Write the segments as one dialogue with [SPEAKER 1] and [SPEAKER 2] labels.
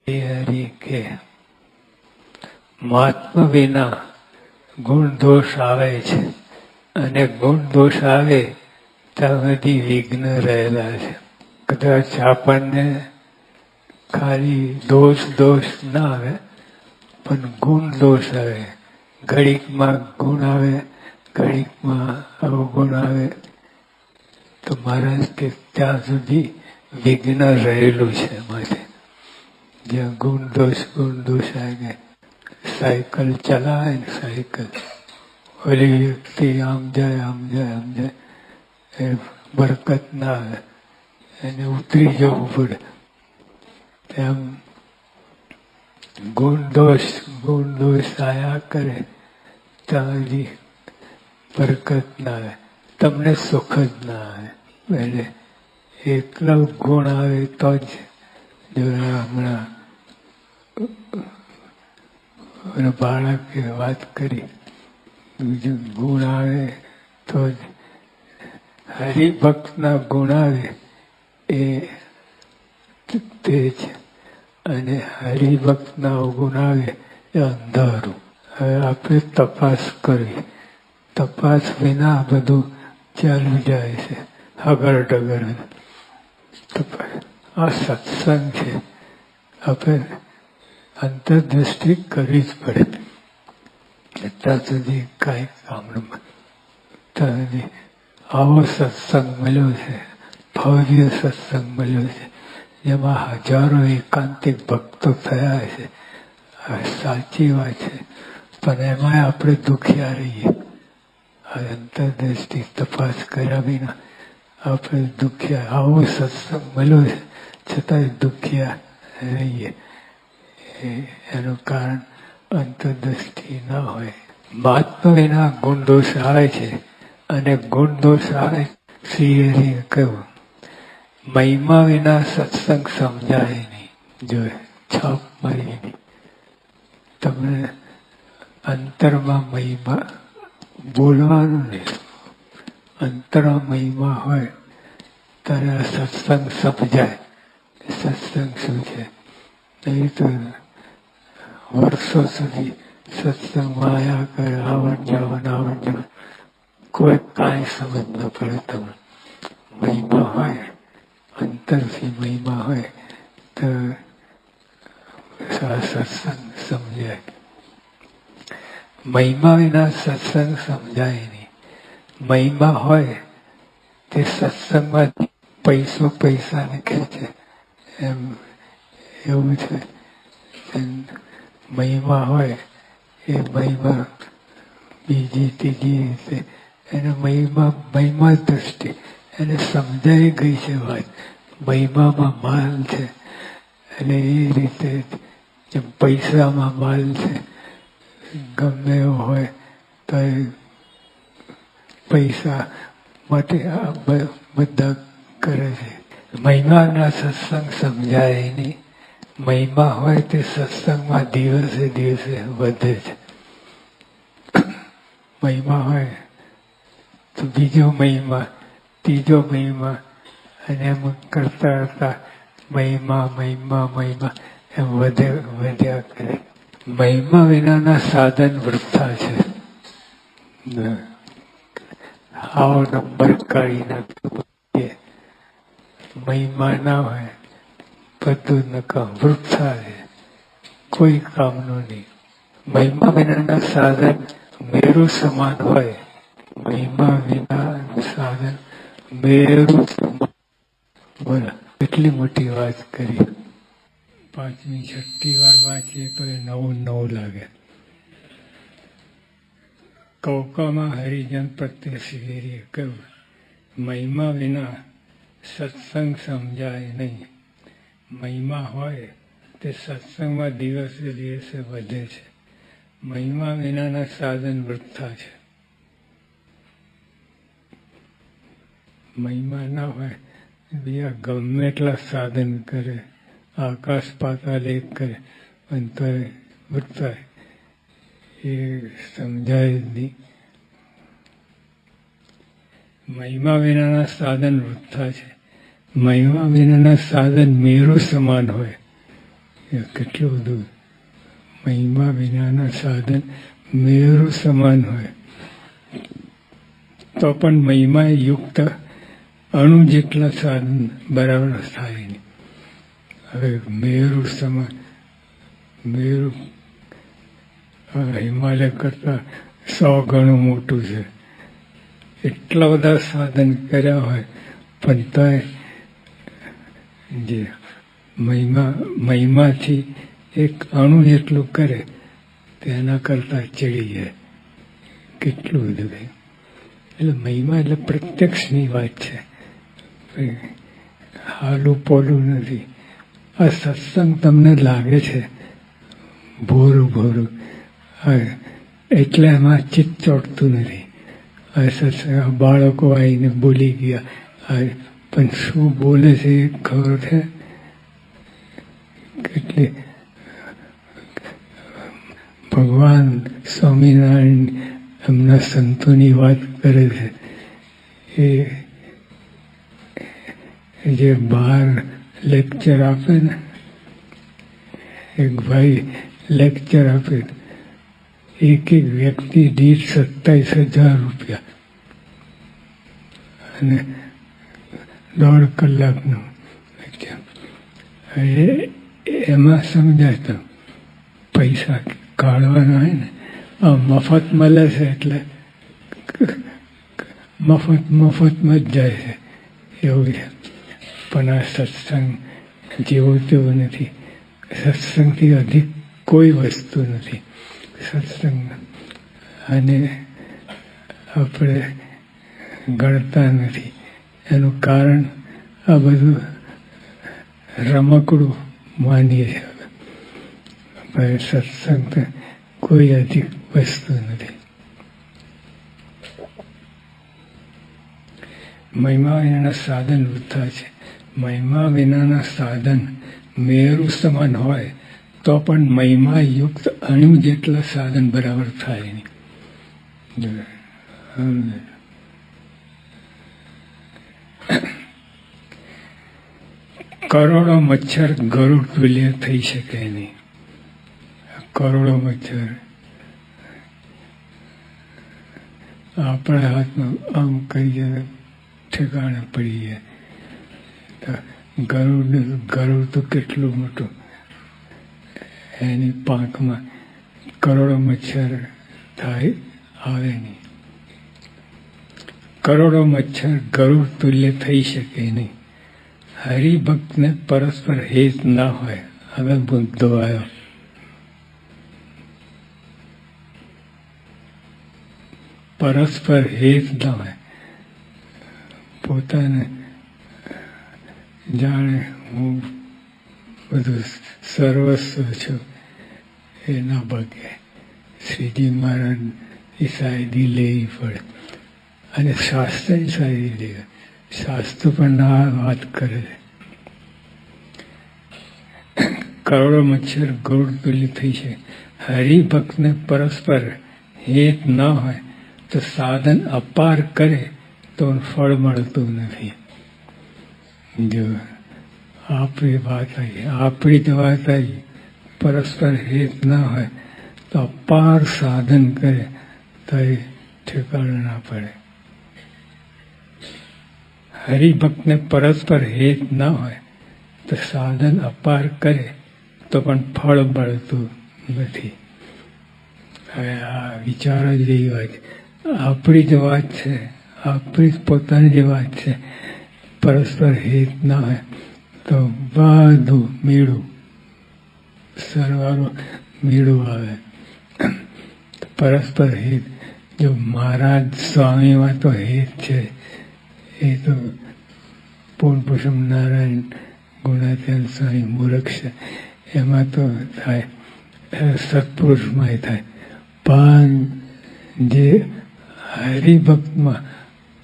[SPEAKER 1] હરિ કે મહાત્મા વિના ગુણ દોષ આવે છે અને ગુણ દોષ આવે ત્યાં બધી વિઘ્ન રહેલા છે. કદાચ આપણને ખાલી દોષ ના આવે પણ ગુણ દોષ આવે. ઘડીકમાં ગુણ આવે, ઘડીકમાં અવગુણ આવે. તો મહારાજ કે ત્યાં સુધી વિઘ્ન રહેલું છે. માટે જ્યાં ગુણ દોષ આવે. સાયકલ ચલાવે ને સાયકલ, ઓલી વ્યક્તિ આમ જાય એ બરકત ના આવે, એને ઉતરી જવું પડે. તેમ ગુણ દોષ આયા કરે ત્યાં હજી બરકત ના આવે, તમને સુખ જ ના આવે. એટલે એકલો ગુણ આવે તો જ. જો હમણાં બાળકે વાત કરી, બીજું ગુણ આવે તો જ. હરિભક્તના ગુણ આવે એ તેજ, અને હરિભક્તના અવગુણ આવે એ અંધારું. હવે આપણે તપાસ કરવી. તપાસ વિના બધું ચાલુ જાય છે, હગર ડગર. આ સત્સંગ છે. આપણે અંતરદ્રષ્ટિ કરવી જ પડે. ત્યાં સુધી કાંઈ કામનું. ત્યાં સુધી આવો સત્સંગ મળ્યો છે, ભવ્ય સત્સંગ મળ્યો છે, જેમાં હજારો એકાંતિક ભક્તો થયા છે. સાચી વાત છે, પણ એમાં આપણે દુખિયા રહીએ. અંતરદ્રષ્ટિ તપાસ કર્યા વિના આપણે દુખિયા. આવો સત્સંગ મળ્યો છે છતાંય દુખિયા રહીએ. એનું કારણ અંતરદ્રષ્ટિ ન હોય. મહાત્મા વિના ગુણ દોષ આવે છે, અને ગુણ દોષ આવે. શ્રી હરિએ કહ્યું, મહિમા વિના સત્સંગ સમજાય નહીં. જો છાપ મારી નહીં. તમને અંતરમાં મહિમા બોલવાનું નહીં. અંતરમાં મહિમા હોય ત્યારે સત્સંગ સમજાય. સત્સંગ શું છે? નહીં તો વર્ષો સુધી સત્સંગમાં આવ્યા કરે, આવન જાવન, કોઈ કાંઈ સમજ ન પડે. તમને મહિમા હોય, અંતરથી મહિમા હોય તો સત્સંગ સમજાય. મહિમા વિના સત્સંગ સમજાય નહીં. મહિમા હોય તે સત્સંગમાં પૈસાને ખેંચે એમ એવું છે. મહિમા હોય એ મહિમા બીજી ત્રીજી રીતે એને મહિમા દ્રષ્ટિ એને સમજાઈ ગઈ છે વાત. મહિમામાં માલ છે, અને એ રીતે જેમ પૈસામાં માલ છે. ગમે એવો હોય તો એ પૈસા માટે આ બધા કરે છે. મહિમાના સત્સંગ સમજાય નહીં. મહિમા હોય તે સત્સંગમાં દિવસે દિવસે વધે છે. મહિમા હોય તો બીજો મહિમા, ત્રીજો મહિમા, અને એમ કરતા મહિમા એમ વધ્યા કરે. મહિમા વિનાના સાધન વૃથા છે. આવો નંબર કાઢી નાખે. મહિમા ના હોય બધું નકામ વૃથા છે, કોઈ કામનું નહીં. મહિમા વિનાના સાધન મેરુ સમાન હોય. મહિમા વિના સાધન મેરુ સમાન. બોલો કેટલી મોટી વાત કરી. પાંચમી છઠ્ઠી વાર વાંચીએ તો એ નવું લાગે. કૌકામાં હરિજન પ્રત્યે શ્રી કહ્યું, મહિમા વિના સત્સંગ સમજાય નહીં. મહિમા હોય તે સત્સંગમાં દિવસે દિવસે વધે છે. મહિમા વિનાના સાધન વૃથા છે. મહિમા ના હોય બીજા ગમે એટલા સાધન કરે, આકાશ પાતાળ એક કરે, પણ તો વૃથા. એ સમજાય જ નહીં. મહિમા વિનાના સાધન વૃથા છે. મહિમા વિનાના સાધન મેરુ સમાન હોય. એ કેટલું બધું મહિમા વિનાના સાધન મેરુ સમાન હોય તો પણ મહિમા યુક્ત અણુ જેટલા સાધન બરાબર થાય નહીં. હવે મેરુ સમાન, મેરુ હિમાલય કરતા 100 ગણું મોટું છે. એટલા બધા સાધન કર્યા હોય પણ તોય જે મહિમાથી એક અણુ જેટલું કરે તેના કરતા ચડી જાય. કેટલું બધું કહે. એટલે મહિમા એટલે પ્રત્યક્ષની વાત છે, હાલું પોલું નથી. આ સત્સંગ તમને લાગે છે ભોરું ભોરું, એટલે એમાં ચિત્ત ચોટતું નથી. આ સત્સંગ બાળકો આવીને બોલી ગયા, પણ શું બોલે છે એ ખબર છે? કેટલી ભગવાન સ્વામિનારાયણ એમના સંતોની વાત કરે છે. એ જે બહાર લેક્ચર આપે ને, એક ભાઈ લેક્ચર આપે, એક વ્યક્તિ દીઠ 27,000 રૂપિયા અને 1.5 કલાકનું લેક્ચર. એમાં સમજાય પૈસા કાઢવાના હોય ને, આ મફત મળે છે એટલે મફતમાં જ જાય છે એવું છે. પણ આ સત્સંગ જેવું તેવું નથી. સત્સંગથી અધિક કોઈ વસ્તુ નથી સત્સંગ. અને આપણે ગણતા નથી. એનું કારણ આ બધું રમકડું માનીએ છીએ. સત્સંગ કોઈ અધિક વસ્તુ નથી. મહિમા વિનાના સાધન વૃથા છે. મહિમા વિનાના સાધન મેરુ સમાન હોય તો પણ મહિમા યુક્ત અણુ જેટલા સાધન બરાબર થાય નહીં. કરોડો મચ્છર ગરુડ તુલ્ય થઈ શકે નહીં. કરોડો મચ્છર આપણા હાથમાં આમ કરીએ ઠેકાણે પડી જાય. ગરુડ તો કેટલું મોટું, એની પાંખમાં કરોડો મચ્છર થાય આવે નહીં. કરોડો મચ્છર ગરુડ તુલ્ય થઈ શકે નહીં. હરિભક્તને પરસ્પર હેત ના હોય. હવે મુદ્દો આવ્યો. પરસ્પર હેત ના હોય. પોતાને જાણે હું બધું સર્વસ્વ છું એના ભાગે શ્રીજી મહારાજ એ શાયદી લેવી પડે. અને શાસ્ત્રની શાયદી લેવી. શાસ્ત્ર પણ આ વાત કરે છે. કરોડો મચ્છર ગરુડ તુલ્ય થઈ છે. હરિભક્તને પરસ્પર હેત ના હોય તો સાધન અપાર કરે તો ફળ મળતું નથી. જો આપણી વાત આવી, આપણી જ વાત આવી, પરસ્પર હેત ના હોય તો અપાર સાધન કરે તો એ ઠેકાણું ના પડે. હરિભક્તને પરસ્પર હેત ના હોય તો સાધન અપાર કરે તો પણ ફળ મળતું નથી. હવે આ વિચારો જ એવી વાત, આપણી જ વાત છે, આપણી જ પોતાની જ વાત છે. પરસ્પર હેત ના હોય તો બધું મેળું સરવાળો મેળું આવે. પરસ્પર હેત, જો મહારાજ સ્વામીમાં તો હેત છે. એ તો પૂર્ણપુરુષમ નારાયણ ગુણાત્યાન સ્વામી મૂર્ખ છે, એમાં તો થાય, સત્પુરુષમાં થાય. પણ જે હરિભક્તમાં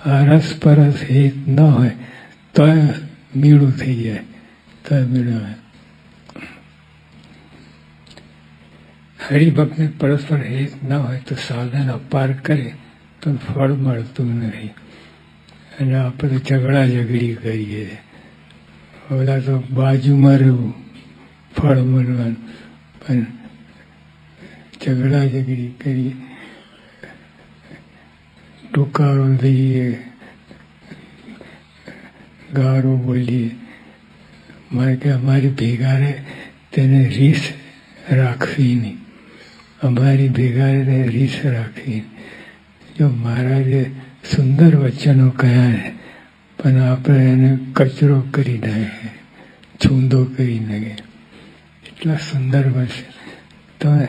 [SPEAKER 1] અરસપરસ હેત ન હોય તો મીળું થઈ જાય, તો મીળું આવે. હરિભક્તને પરસ્પર હેત ન હોય તો સાધન અપાર કરે તો ફળ મળતું નથી. અને આપણે ઝઘડા ઝઘડી કરીએ. ઓલા તો બાજુમાં રહેવું, ફળ મળવાનું. પણ ઝઘડા ઝઘડી કરી, ટૂંકારો દઈએ, ગાળો બોલીએ, મારે કે અમારી ભેગા રહે તેને રીસ રાખવી નહીં, અમારી ભેગા રહે રીસ રાખવી. જો મહારાજે સુંદર વચનો કહ્યા છે, પણ આપણે એને કચરો કરી નાખીએ, છૂંદો કરી નાખીએ. એટલા સુંદર વચન, તમે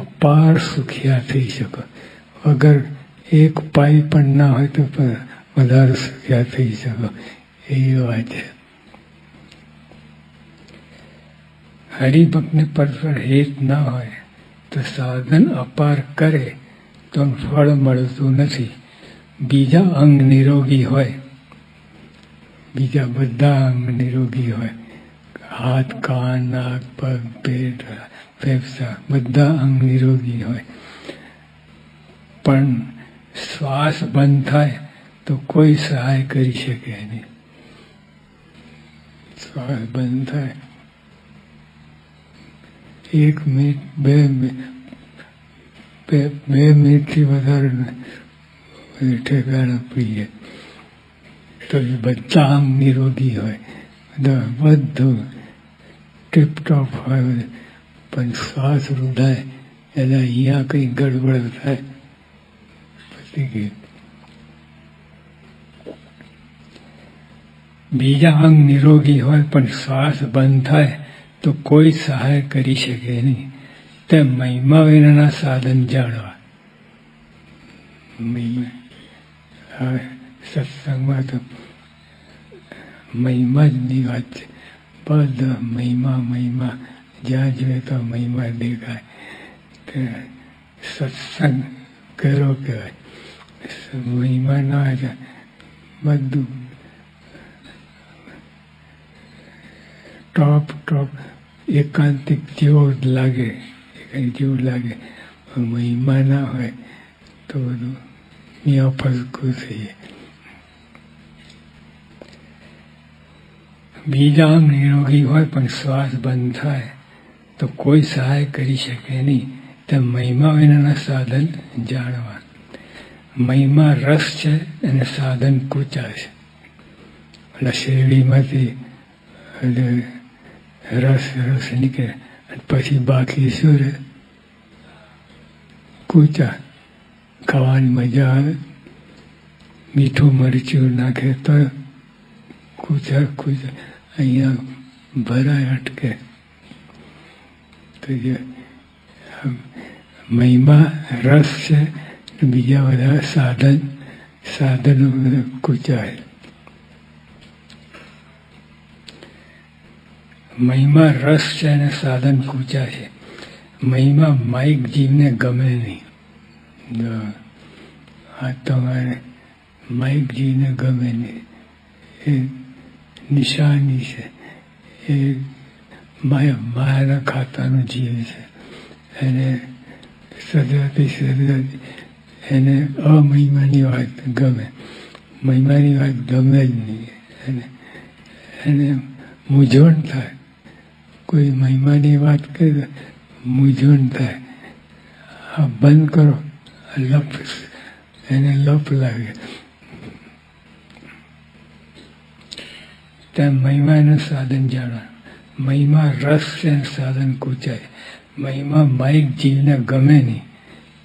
[SPEAKER 1] અપાર સુખિયા થઈ શકો. વગર એક પાઈ પણ ના હોય તો વધારે સુખિયા થઈ શકો, એવી વાત છે. હરિભક્તને પરસ્પર હેત ના હોય તો સાધન અપાર કરે તો ફળ મળતું નથી. બીજા અંગ નિરોગી હોય, બીજા બધા અંગ નિરોગી હોય, હાથ, કાન, નાક, પગ, પેટ, ફેફસા બધા અંગ નિરોગી હોય, પણ શ્વાસ બંધ થાય તો કોઈ સહાય કરી શકે નહીં. શ્વાસ બંધ થાય, 1 મિનિટ, 2 મિનિટથી વધારે ઠેકાણા પડીએ તો એ બધા આમ નિરોગી હોય, બધું ટીપટોપ હોય, પણ શ્વાસ રૂંધાય એટલે અહીંયા કંઈ ગડબડ થાય પછી ગયું. બીજા અંગ નિરોગી હોય પણ શ્વાસ બંધ થાય તો કોઈ સહાય કરી શકે નહીં. તે મહિમા વિનાના સાધન જાણવા. હવે સત્સંગમાં તો મહિમા જ ની વાત છે. બધા મહિમા, જ્યાં જોઈએ તો મહિમા દેખાય. તે સત્સંગ કર્યો કહેવાય. મહિમા ના હોય બધું ટોપ એકાંતિક જેવો લાગે, જેવું લાગે. મહિમા ના હોય તો બધું મિયા ફસકું થઈએ. બીજા અંગ નિરોગી હોય પણ શ્વાસ બંધ થાય તો કોઈ સહાય કરી શકે નહીં. તે મહિમા વિનાના સાધન જાણવા. મહિમા રસ છે અને સાધન કૂચા છે. એટલે શેરડીમાંથી રસ નીકળે, પછી બાકી શું રહે? કૂચા. ખાવાની મજા આવે, મીઠું મરચું નાખે તો કૂચા અહીંયા ભરાય, અટકે. તો જે મહિમા રસ છે, બીજા બધા સાધનો બધા કૂચાય. મહિમા રસ છે અને સાધન કૂચા છે. મહિમા માઇક જીવને ગમે નહીં. આ તમારે માઇક જીવને ગમે નહીં, એ નિશાની છે. એ માયાના ખાતાનું જીવ છે. એને સદગતી એને અમહિમાની વાત ગમે, મહિમાની વાત ગમે જ નહીં. એને મૂંઝવણ થાય. કોઈ મહિમાની વાત કરે મૂંઝવણ થાય. આ બંધ કરો, એને લપ લાગે. ત્યાં મહિમાનું સાધન જાણવા. મહિમા રસ છે, સાધન કૂચાય. મહિમા માઇક જીવને ગમે નહીં,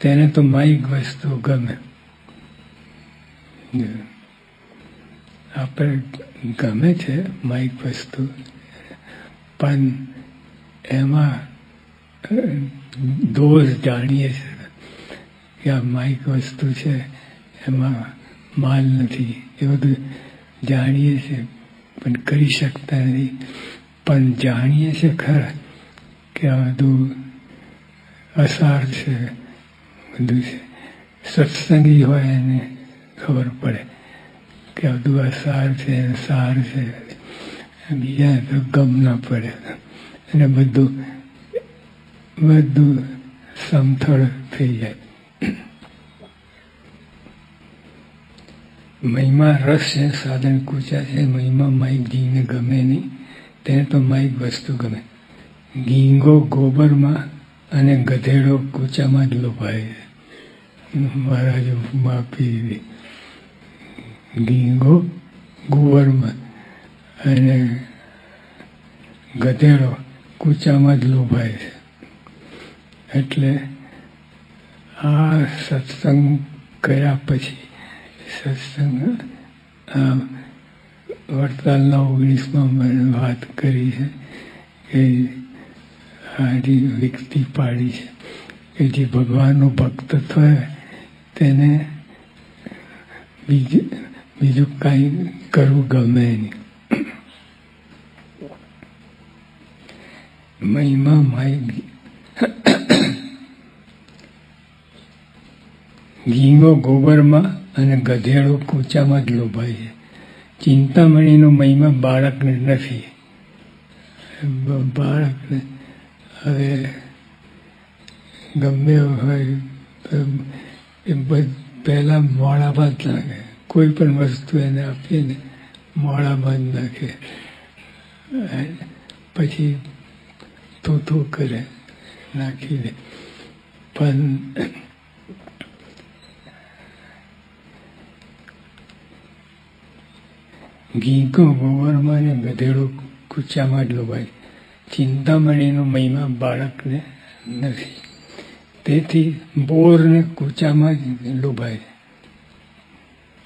[SPEAKER 1] તેને તો માઇક વસ્તુ ગમે. આપણે ગમે છે માઇક વસ્તુ, પણ એમાં દોષ જાણીએ છીએ કે આ માઇક વસ્તુ છે, એમાં માલ નથી, એ બધું જાણીએ છીએ પણ કરી શકતા નથી. પણ જાણીએ છીએ ખરા કે આ બધું અસાર છે, બધું છે. સત્સંગી હોય એને ખબર પડે કે આ બધું અસાર છે, સાર છે. બીજા તો ગમ ના પડે અને બધું સમથળ થઈ જાય. મહિમા રસ છે, સાધન કૂચા છે. મહિમા માઇક જીવને ગમે નહીં, તેને તો માઇક વસ્તુ ગમે. ગીંગો ગોબરમાં અને ગધેડો કૂચામાં જ લોભાય. મહારાજ માપી ગીંગો ગોબરમાં અને ગધેડો કૂચામાં જ લોભાય છે. એટલે આ સત્સંગ કર્યા પછી સત્સંગ વડતાલના 19માં મને વાત કરી છે કે આની વ્યક્તિ પાડી છે કે જે ભગવાનનો ભક્ત થાય તેને બીજું કાંઈ કરવું ગમે નહીં. મહિમા માય ગીંગો ગોબરમાં અને ગધેડો કૂચામાં જ લોભાય છે. ચિંતામણીનો મહિમા બાળકને નથી. બાળકને હવે ગમે હોય એ પહેલાં મોડામાં જ નાખે. કોઈ પણ વસ્તુ એને આપીએ ને મોડામાં જ નાખે. પછી થૂથું કરે નાખી દે. પણ ગીંગો ગોબરમાં ને ગધેડો કૂચામાં જ લોભાય. ચિંતામણીનો મહિમા બાળકને નથી. તેથી બોરને કૂચામાં જ લોભાય.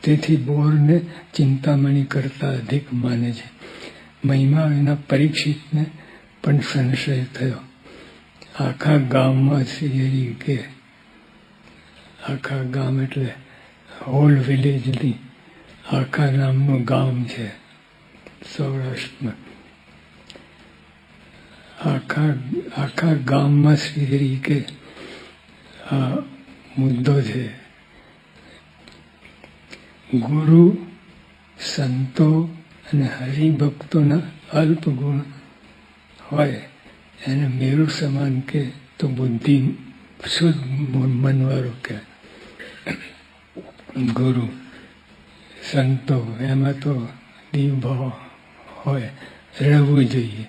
[SPEAKER 1] તેથી બોરને ચિંતામણી કરતાં અધિક માને છે. મહિમા વિના પરીક્ષિતને પણ સંશય થયો. આખા ગામમાં સિંહરી કે આખા ગામ એટલે હોલ વિલેજની આખા નામનું ગામ છે સૌરાષ્ટ્રમાં. આખા ગામમાં સિંહરી કે આ મુદ્દો છે. ગુરુ સંતો અને હરિભક્તોના અલ્પ ગુણ હોય એને મેરુ સમાન કે તો બુદ્ધિ શુદ્ધ મનવાળો કે. ગુરુ સંતો એમાં તો દીવભાવ હોય, રહેવું જોઈએ.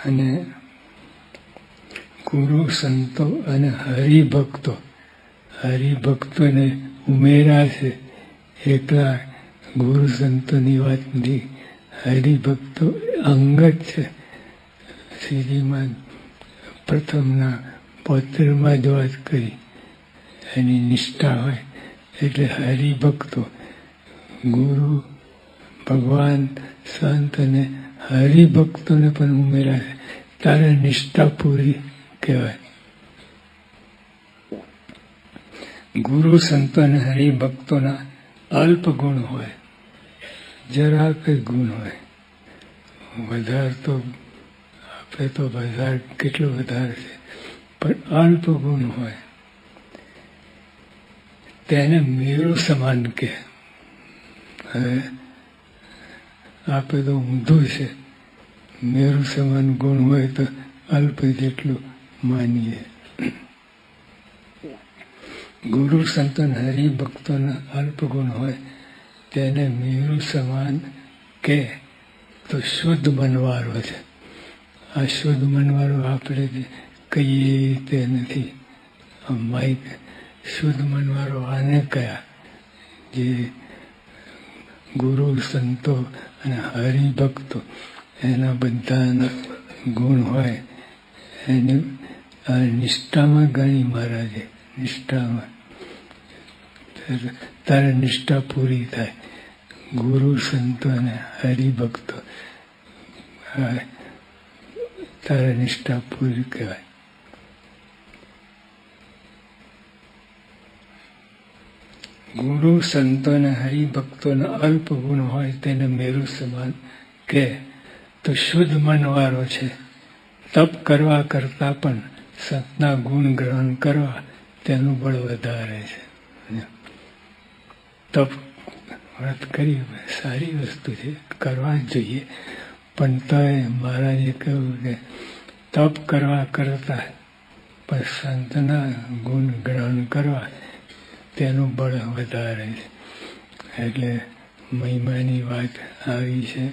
[SPEAKER 1] અને ગુરુ સંતો અને હરિભક્તોને ઉમેરા છે. એકલા ગુરુ સંતોની વાત નથી. હરિભક્તો અંગત છે. શ્રીજીમાં પ્રથમના પત્રમાં જ વાત કરી. એની નિષ્ઠા હોય એટલે હરિભક્તો ગુરુ ભગવાન સંત અને હરિભક્તોને પણ ઉમેરા છે. તારે નિષ્ઠા પૂરી કહેવાય. ગુરુ સંતો અને હરિભક્તોના અલ્પ ગુણ હોય, જરા કંઈ ગુણ હોય. વધારે તો આપણે તો વધારે કેટલું વધારે છે, પણ અલ્પ ગુણ હોય તેને મેરુ સમાન કે. હવે આપણે તો ઊંધું છે. મેરુ સમાન ગુણ હોય તો અલ્પ જેટલું માનીએ. ગુરુ સંતન હરિભક્તોના અલ્પ ગુણ હોય તેને મેરુ સમાન કે તો શુદ્ધ મનવાળો છે. આ શુદ્ધ મનવાળો આપણે કહીએ તે નથી. માઇક શુદ્ધ મનવાળો આને કયા જે ગુરુ સંતો અને હરિભક્તો એના બધાના ગુણ હોય. એની નિષ્ઠામાં ગણી મહારાજે. નિષ્ઠામાં તારે નિષ્ઠા પૂરી થાય. ગુરુ સંતો અને હરિભક્તો તારે નિષ્ઠા પૂરી કહેવાય. ગુરુ સંતો અને હરિભક્તોના અલ્પ ગુણ હોય તેને મેરુ સમાન કે તો શુદ્ધ મનવાળો છે. તપ કરવા કરતાં પણ સંતના ગુણ ગ્રહણ કરવા તેનું બળ વધારે છે. તપ વ્રત કરી સારી વસ્તુ છે, કરવા જ જોઈએ. પણ તોય મહારાજે કહ્યું કે તપ કરવા કરતાં પણ સંતના ગુણ ગ્રહણ કરવા તેનું બળ વધારે છે. એટલે મહિમાની વાત આવી છે.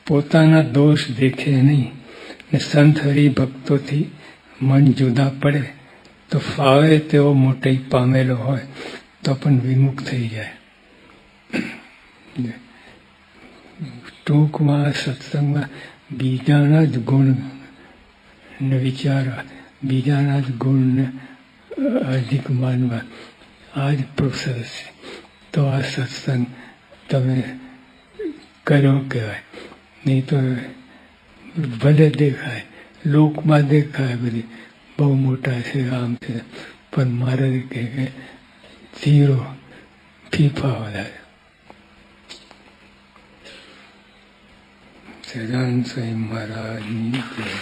[SPEAKER 1] પોતાના દોષ દેખે નહીં ને સંત હરિભક્તોથી મન જુદા પડે તો ફાવે તેવો મોટી પામેલો હોય તો પણ વિમુખ થઈ જાય. ટૂંકમાં સત્સંગમાં બીજાના જ ગુણને વિચારવા, બીજાના જ ગુણને અધિક માનવા, આ જ પ્રોસેસ છે. તો આ સત્સંગ તમે કર્યો કહેવાય. નહીં તો ભલે દેખાય, લોકમાં દેખાય બધી બહુ મોટા છે, આમ છે, પણ મારે કે ઝીરો, ફીફા વધારે. સદાનંદ સ્વામી મહારાજની જય.